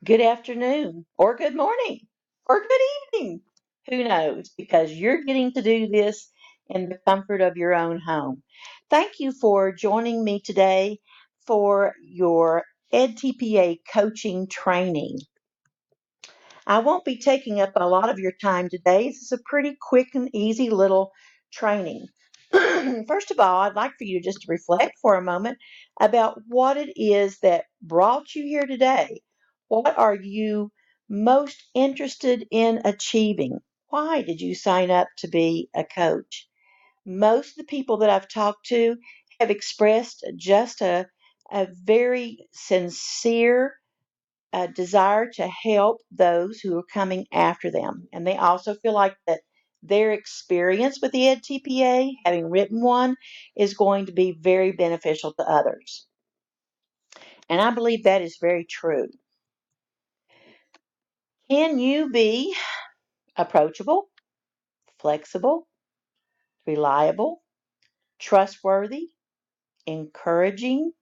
good afternoon, or good morning, or good evening. Who knows? Because you're getting to do this in the comfort of your own home. Thank you for joining me today for your edTPA coaching training. I won't be taking up a lot of your time today. This is a pretty quick and easy little training. First of all, I'd like for you just to reflect for a moment about what it is that brought you here today. What are you most interested in achieving? Why did you sign up to be a coach? Most of the people that I've talked to have expressed just a very sincere desire to help those who are coming after them. And they also feel like that their experience with the edTPA, having written one, is going to be very beneficial to others. And I believe that is very true. Can you be approachable, flexible, reliable, trustworthy, encouraging,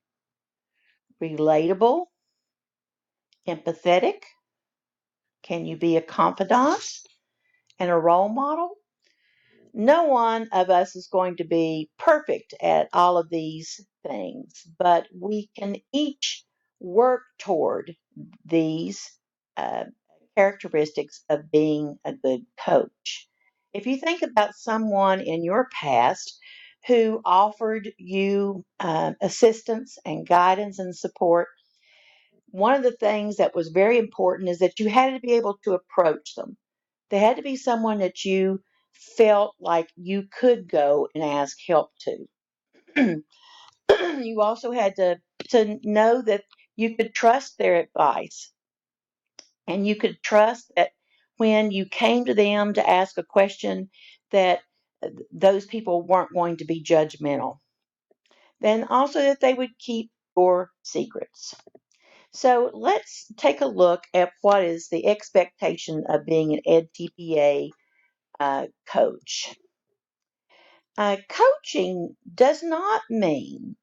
relatable, empathetic? Can you be a confidant and a role model? No one of us is going to be perfect at all of these things, but we can each work toward these uh, characteristics of being a good coach. If you think about someone in your past who offered you assistance and guidance and support, one of the things that was very important is that you had to be able to approach them. They had to be someone that you felt like you could go and ask help to. You also had to know that you could trust their advice and you could trust that when you came to them to ask a question that those people weren't going to be judgmental. Then also that they would keep your secrets. So let's take a look at what is the expectation of being an edTPA coach. Coaching does not mean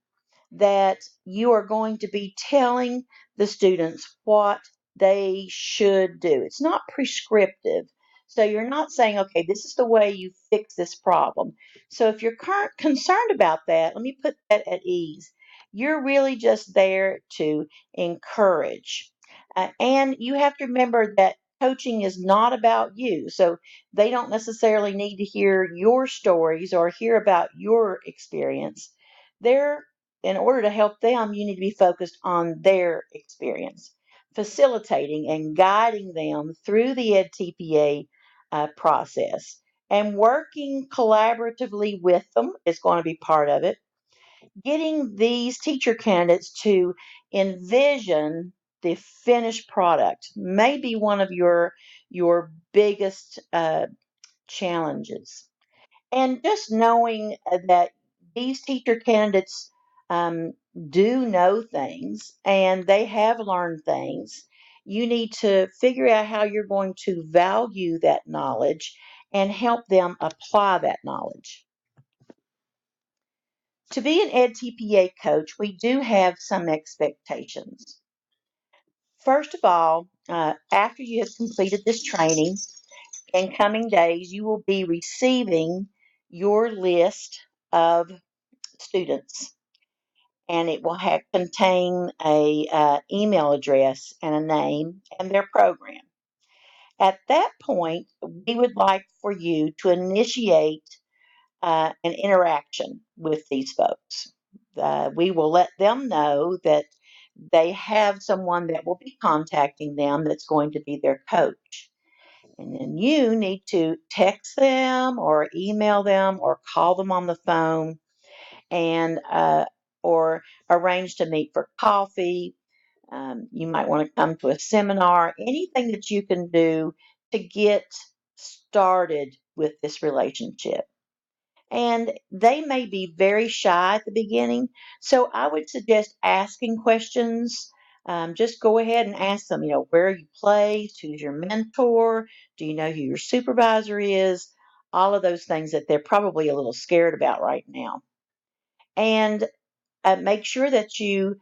that you are going to be telling the students what they should do. It's not prescriptive. So you're not saying, okay, this is the way you fix this problem. So if you're concerned about that, let me put that at ease. You're really just there to encourage. And you have to remember that coaching is not about you. So they don't necessarily need to hear your stories or hear about your experience. They're In order to help them, you need to be focused on their experience, facilitating and guiding them through the edTPA process. And working collaboratively with them is going to be part of it. Getting these teacher candidates to envision the finished product may be one of your biggest challenges. And just knowing that these teacher candidates um, do know things and they have learned things, you need to figure out how you're going to value that knowledge and help them apply that knowledge. To be an edTPA coach, we do have some expectations. First of all, after you have completed this training, in coming days, you will be receiving your list of students, and it will contain a email address and a name and their program. At that point, we would like for you to initiate an interaction with these folks. We will let them know that they have someone that will be contacting them that's going to be their coach. And then you need to text them or email them or call them on the phone and or arrange to meet for coffee. You might want to come to a seminar, anything that you can do to get started with this relationship. And they may be very shy at the beginning, so I would suggest asking questions. Just go ahead and ask them, where are you placed? Who's your mentor? Do you know who your supervisor is? All of those things that they're probably a little scared about right now. And make sure that you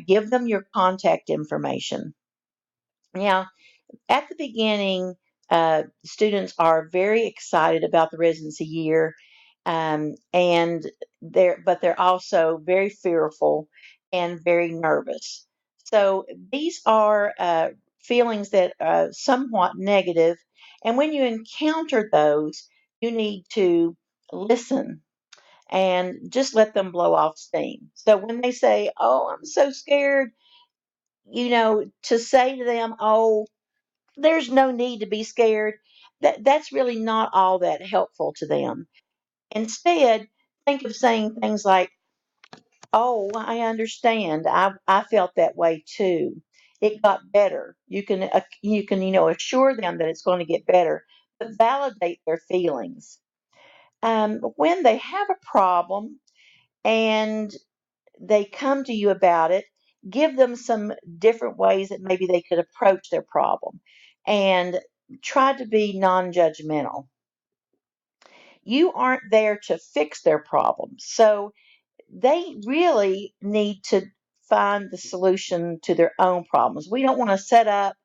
give them your contact information. Now, at the beginning, students are very excited about the residency year, and they're also very fearful and very nervous. So these are feelings that are somewhat negative, and when you encounter those, you need to listen and just let them blow off steam. So when they say, "Oh, I'm so scared," to say to them, "Oh, there's no need to be scared," that's really not all that helpful to them. Instead, think of saying things like, "Oh, I understand. I felt that way too. It got better." You can assure them that it's going to get better, but validate their feelings. When they have a problem and they come to you about it, give them some different ways that maybe they could approach their problem, and try to be non judgmental. You aren't there to fix their problems. So they really need to find the solution to their own problems. We don't want to set up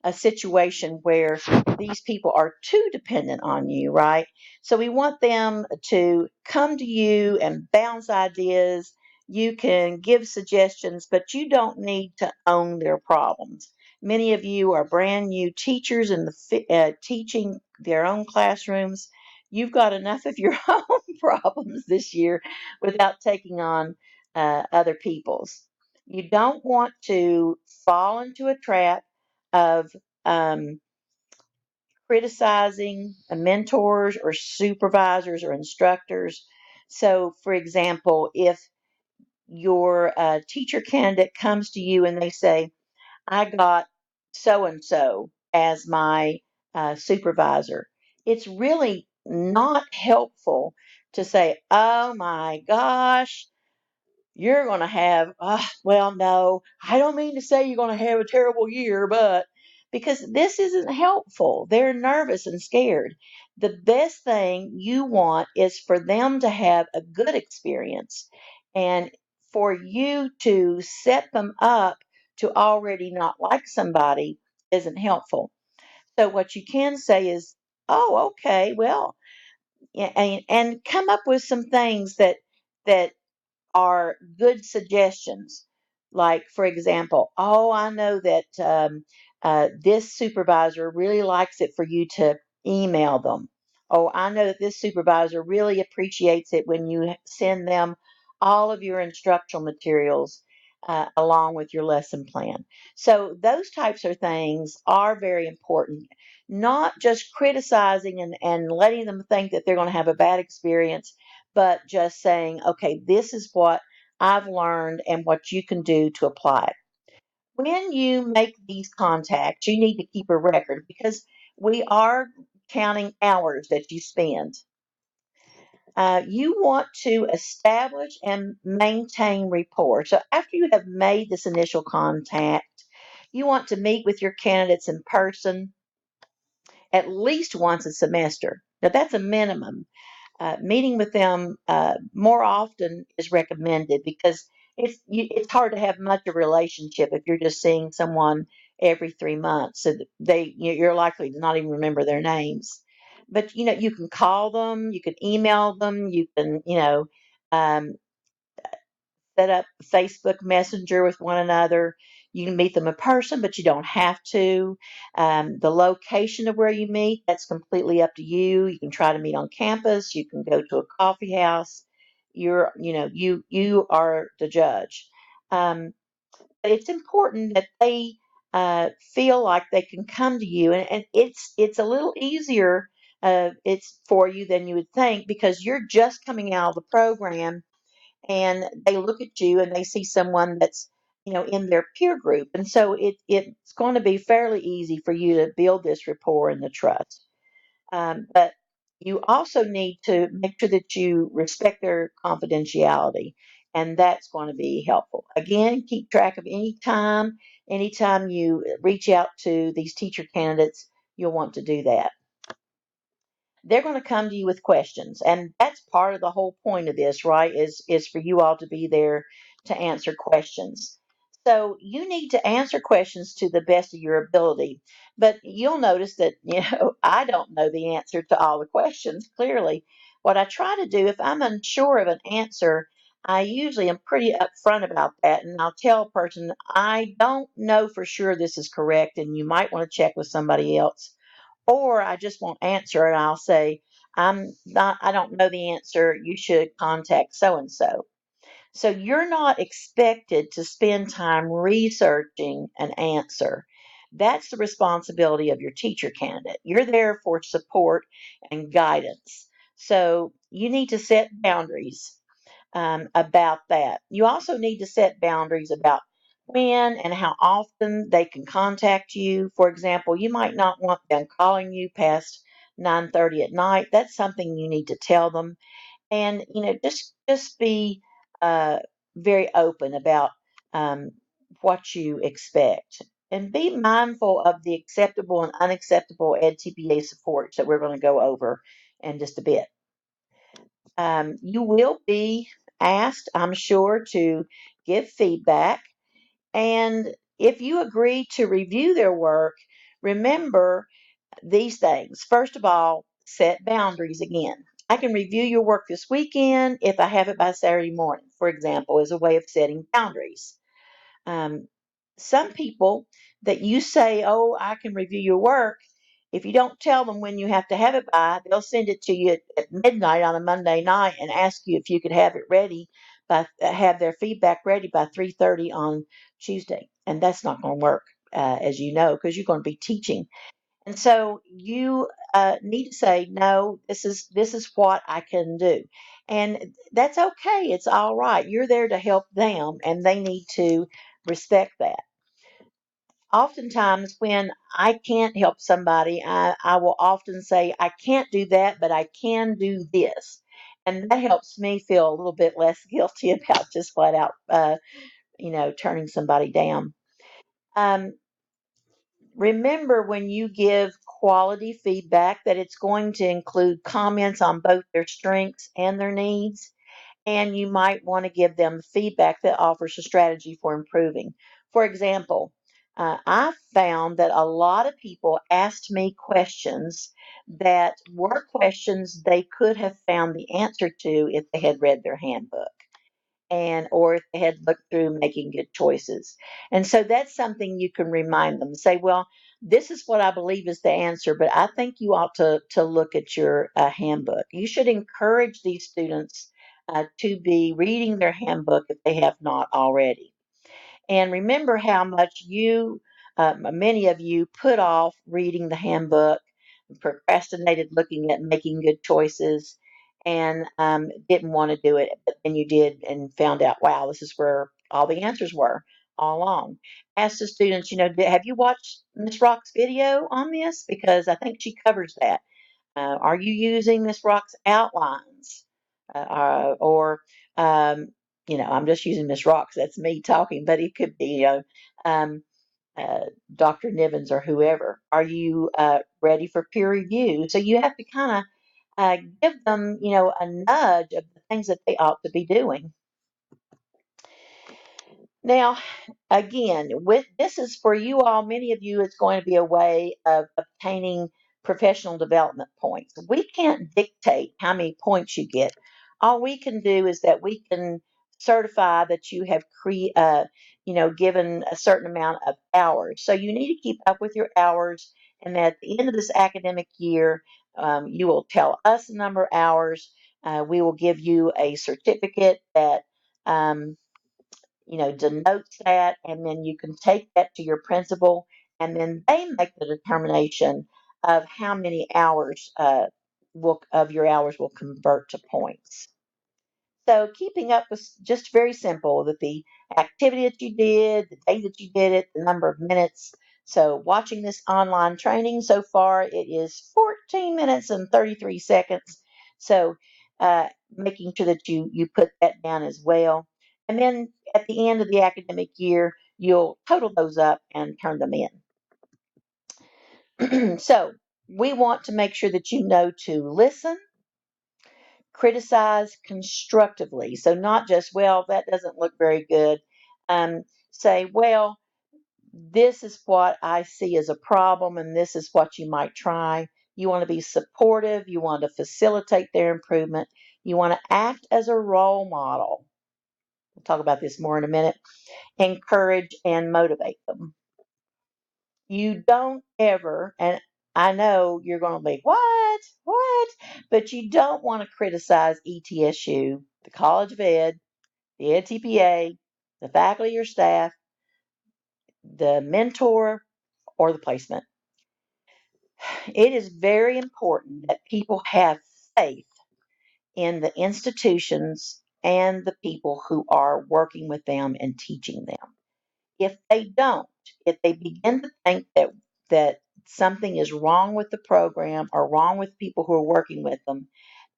a situation where these people are too dependent on you, right? So we want them to come to you and bounce ideas. You can give suggestions, but you don't need to own their problems. Many of you are brand new teachers in the teaching their own classrooms. You've got enough of your own problems this year without taking on other people's. You don't want to fall into a trap of um, criticizing mentors or supervisors or instructors. So, for example, if your teacher candidate comes to you and they say, "I got so and so as my supervisor," it's really not helpful to say, "Oh my gosh, you're going to have," well, no, I don't mean to say you're going to have a terrible year, but because this isn't helpful. They're nervous and scared. The best thing you want is for them to have a good experience, and for you to set them up to already not like somebody isn't helpful. So what you can say is, "Oh, okay, well," and come up with some things that are good suggestions. Like, for example, "Oh, I know that this supervisor really likes it for you to email them. Oh, I know that this supervisor really appreciates it when you send them all of your instructional materials along with your lesson plan." So, those types of things are very important. Not just criticizing and letting them think that they're going to have a bad experience, but just saying, "Okay, this is what I've learned and what you can do to apply it." When you make these contacts, you need to keep a record because we are counting hours that you spend. You want to establish and maintain rapport. So after you have made this initial contact, you want to meet with your candidates in person at least once a semester. Now, that's a minimum. Meeting with them more often is recommended because it's hard to have much of a relationship if you're just seeing someone every 3 months. So you're likely to not even remember their names. But you can call them, you can email them, you can um, set up Facebook Messenger with one another. You can meet them in person, but you don't have to. The location of where you meet, that's completely up to you. You can try to meet on campus. You can go to a coffee house. You are the judge. But it's important that they feel like they can come to you, and it's a little easier. It's for you than you would think because you're just coming out of the program and they look at you and they see someone that's in their peer group, and so it's going to be fairly easy for you to build this rapport and the trust. But you also need to make sure that you respect their confidentiality, and that's going to be helpful. Again, keep track of anytime you reach out to these teacher candidates, you'll want to do that. They're going to come to you with questions, and that's part of the whole point of this, right? Is for you all to be there to answer questions. So you need to answer questions to the best of your ability. But you'll notice that, I don't know the answer to all the questions clearly. What I try to do, if I'm unsure of an answer, I usually am pretty upfront about that. And I'll tell a person, I don't know for sure this is correct, and you might want to check with somebody else. Or I just won't answer, and I'll say, I don't know the answer. You should contact so and so. So you're not expected to spend time researching an answer. That's the responsibility of your teacher candidate. You're there for support and guidance. So you need to set boundaries about that. You also need to set boundaries about when and how often they can contact you. For example, you might not want them calling you past 9:30 at night. That's something you need to tell them, and just be uh, very open about um, what you expect, and be mindful of the acceptable and unacceptable edTPA supports that we're going to go over in just a bit. You will be asked, I'm sure, to give feedback, and if you agree to review their work, remember these things. First of all, set boundaries again. I can review your work this weekend if I have it by Saturday morning, for example, as a way of setting boundaries. Um, some people that you say, oh, I can review your work, if you don't tell them when you have to have it by, they'll send it to you at midnight on a Monday night and ask you if you could have it ready have their feedback ready by 3:30 on Tuesday. And that's not going to work, as you know, because you're going to be teaching, and so you need to say, no, this is what I can do. And that's okay. It's all right. You're there to help them, and they need to respect that. Oftentimes, when I can't help somebody, I will often say, I can't do that, but I can do this. And that helps me feel a little bit less guilty about just flat out, turning somebody down. Um, Remember, when you give quality feedback, that it's going to include comments on both their strengths and their needs. And you might want to give them feedback that offers a strategy for improving. For example, I found that a lot of people asked me questions that were questions they could have found the answer to if they had read their handbook, and or if they had looked through making good choices. And so that's something you can remind them. Say, well, this is what I believe is the answer, but I think you ought to look at your handbook. You should encourage these students to be reading their handbook if they have not already. And remember how much many of you put off reading the handbook, procrastinated looking at making good choices, and didn't want to do it. But then you did and found out, wow, this is where all the answers were all along. Ask the students, have you watched Miss Rock's video on this? Because I think she covers that. Are you using Miss Rock's outlines? Or, um, I'm just using Miss Rock's. That's me talking, but it could be, um, uh, Dr. Nivens or whoever. Are you ready for peer review? So you have to kind of give them, a nudge of the things that they ought to be doing. Now, again, with this is for you all, many of you, it's going to be a way of obtaining professional development points. We can't dictate how many points you get. All we can do is that we can certify that you have given a certain amount of hours. So you need to keep up with your hours, and at the end of this academic year, you will tell us the number of hours. We will give you a certificate that denotes that, and then you can take that to your principal, and then they make the determination of how many hours of your hours will convert to points. So keeping up was just very simple, that the activity that you did, the day that you did it, the number of minutes. So watching this online training so far, it is 14 minutes and 33 seconds. So making sure that you put that down as well. And then at the end of the academic year, you'll total those up and turn them in. So we want to make sure that you know to listen, criticize constructively. So not just, well, that doesn't look very good. say, well, this is what I see as a problem, and this is what you might try. You want to be supportive. You want to facilitate their improvement. You want to act as a role model. We'll talk about this more in a minute. Encourage and motivate them. You don't ever, and I know you're going to be, what? But you don't want to criticize ETSU, the College of Ed, the edTPA, the faculty or staff, the mentor, or the placement. It is very important that people have faith in the institutions and the people who are working with them and teaching them. If they don't, if they begin to think that something is wrong with the program or wrong with people who are working with them,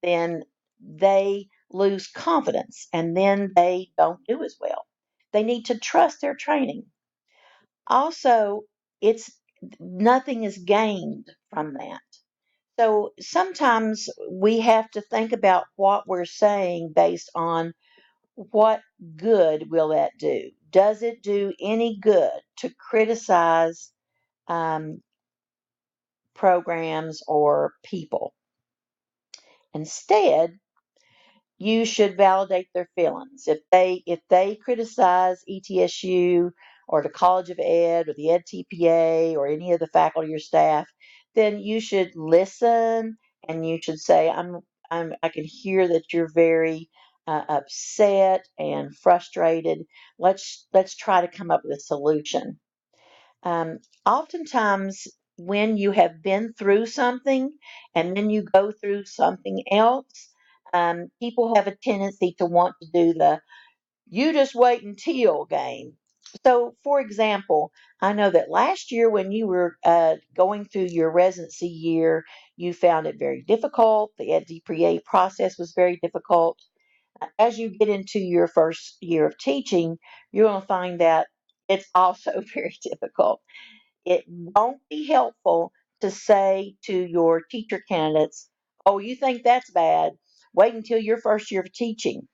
then they lose confidence and then they don't do as well. They need to trust their training. Also, it's nothing is gained from that. So sometimes we have to think about what we're saying based on what good will that do? Does it do any good to criticize programs or people? Instead, you should validate their feelings. If they criticize ETSU or the College of Ed or the edTPA or any of the faculty or staff, then you should listen and you should say, I can hear that you're very upset and frustrated. Let's try to come up with a solution. Oftentimes, when you have been through something and then you go through something else, people have a tendency to want to do the you just wait until game. So, for example, I know that last year when you were going through your residency year, you found it very difficult. The edTPA process was very difficult. As you get into your first year of teaching, you're going to find that it's also very difficult. It won't be helpful to say to your teacher candidates, oh, you think that's bad? Wait until your first year of teaching.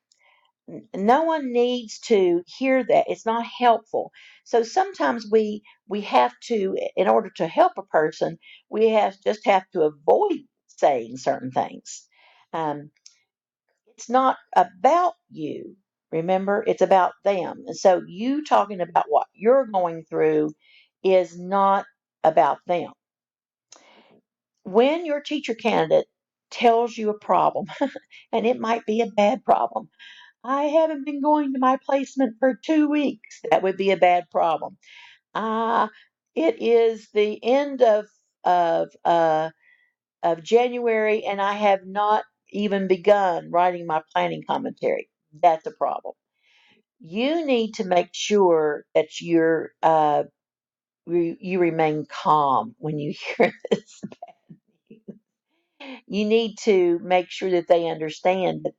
No one needs to hear that. It's not helpful. So sometimes we have to, in order to help a person, we have to avoid saying certain things. Um, it's not about you. Remember, it's about them. And so you talking about what you're going through is not about them. When your teacher candidate tells you a problem, and it might be a bad problem, I haven't been going to my placement for 2 weeks. That would be a bad problem. Ah, it is the end of uh, of January, and I have not even begun writing my planning commentary. That's a problem. You need to make sure that you remain calm when you hear this. You need to make sure that they understand that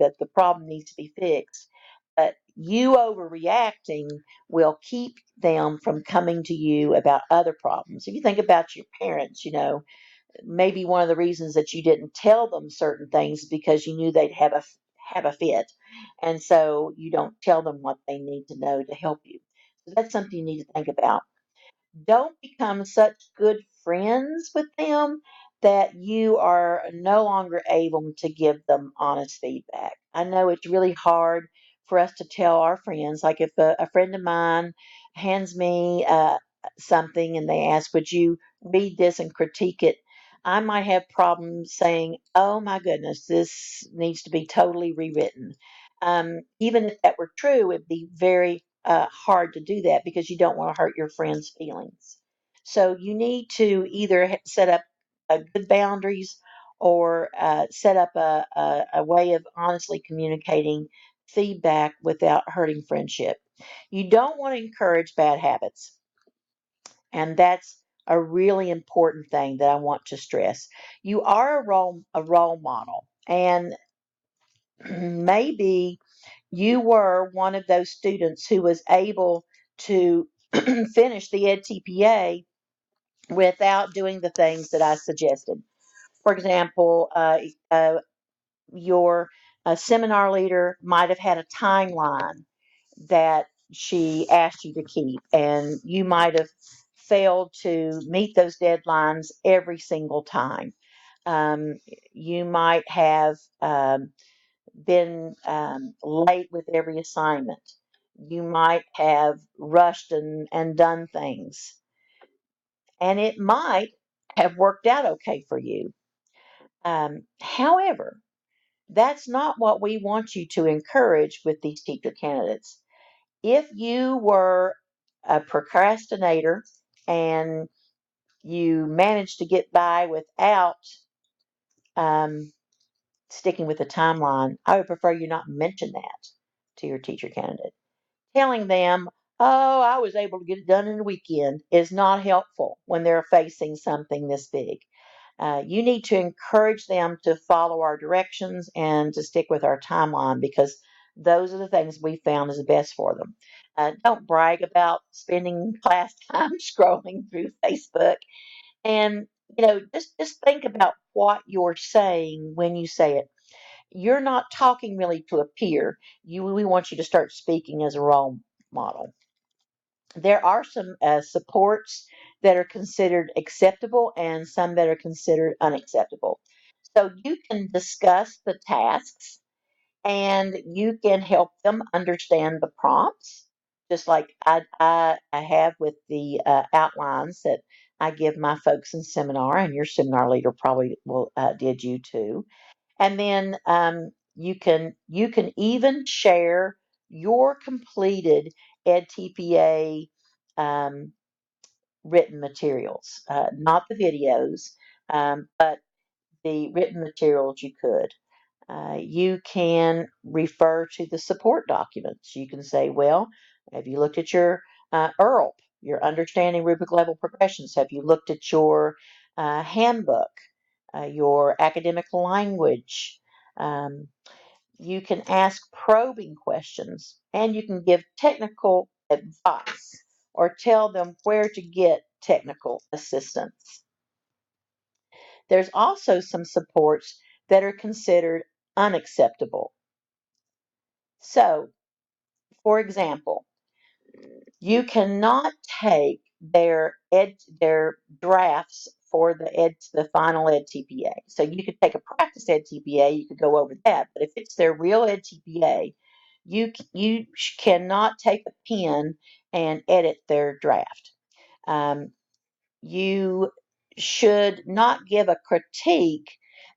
that the problem needs to be fixed. But you overreacting will keep them from coming to you about other problems. If you think about your parents, maybe one of the reasons that you didn't tell them certain things is because you knew they'd have a fit, and so you don't tell them what they need to know to help you. So that's something you need to think about. Don't become such good friends with them that you are no longer able to give them honest feedback. I know it's really hard for us to tell our friends, like if a friend of mine hands me something and they ask, would you read this and critique it? I might have problems saying, oh my goodness, this needs to be totally rewritten. Even if that were true, it'd be very hard to do that because you don't want to hurt your friend's feelings. So you need to either set up good boundaries or set up a way of honestly communicating feedback without hurting friendship. You don't want to encourage bad habits. And that's a really important thing that I want to stress. You are a role model, and maybe you were one of those students who was able to finish the edTPA without doing the things that I suggested. For example, your seminar leader might have had a timeline that she asked you to keep, and you might have failed to meet those deadlines every single time. Um, you might have been late with every assignment. You might have rushed and done things, and it might have worked out okay for you. However, that's not what we want you to encourage with these teacher candidates. If you were a procrastinator and you managed to get by without um, sticking with the timeline, I would prefer you not mention that to your teacher candidate. Telling them, oh, I was able to get it done in a weekend is not helpful when they're facing something this big. You need to encourage them to follow our directions and to stick with our timeline, because those are the things we found is the best for them. Don't brag about spending class time scrolling through Facebook. And, just think about what you're saying when you say it. You're not talking really to a peer. We want you to start speaking as a role model. There are some supports that are considered acceptable and some that are considered unacceptable. So you can discuss the tasks and you can help them understand the prompts, just like I have with the outlines that I give my folks in seminar, and your seminar leader probably will did you too. And then you can even share your completed edTPA um, written materials, not the videos, but the written materials you could. You can refer to the support documents. You can say, well, have you looked at your ERLP, your Understanding Rubric Level Progressions? Have you looked at your handbook, your academic language? Um, you can ask probing questions, and you can give technical advice or tell them where to get technical assistance. There's also some supports that are considered unacceptable. So, for example, you cannot take their drafts for the final edTPA. So you could take a practice edTPA, you could go over that, but if it's their real edTPA, you cannot take a pen and edit their draft. You should not give a critique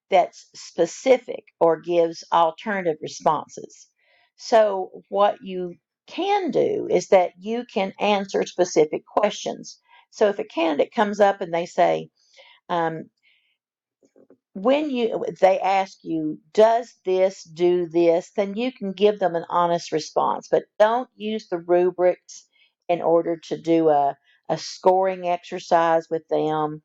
that's specific or gives alternative responses. So, what you can do is that you can answer specific questions. So, if a candidate comes up and they say, um, they ask you, does this do this, then you can give them an honest response, but don't use the rubrics in order to do a scoring exercise with them.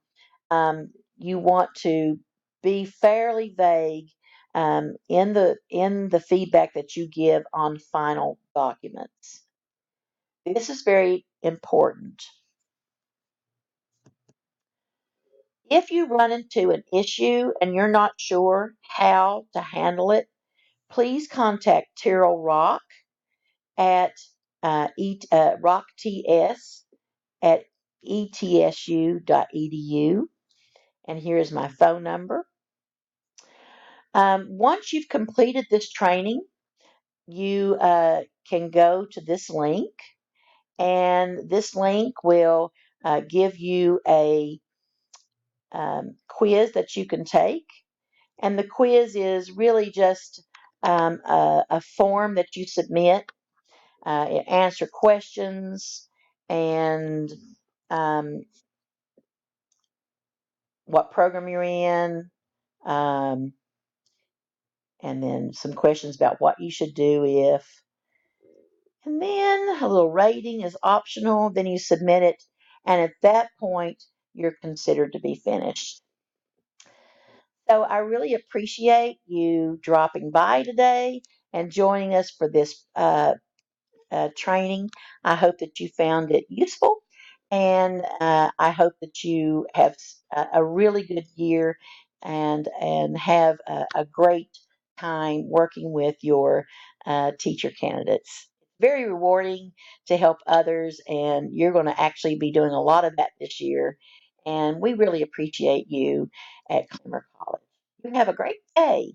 You want to be fairly vague in the feedback that you give on final documents. This is very important. If you run into an issue and you're not sure how to handle it, please contact Terrell Rock at RockTS at etsu.edu. And here's my phone number. Once you've completed this training, you can go to this link, and this link will give you a quiz that you can take. And the quiz is really just a form that you submit. Answer questions and um, what program you're in, um, and then some questions about what you should do if. And then a little rating is optional. Then you submit it, and at that point, you're considered to be finished. So I really appreciate you dropping by today and joining us for this training. I hope that you found it useful, and I hope that you have a really good year and have a great time working with your teacher candidates. very rewarding to help others, and you're going to actually be doing a lot of that this year. And we really appreciate you at Clemmer College. You have a great day.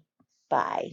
Bye.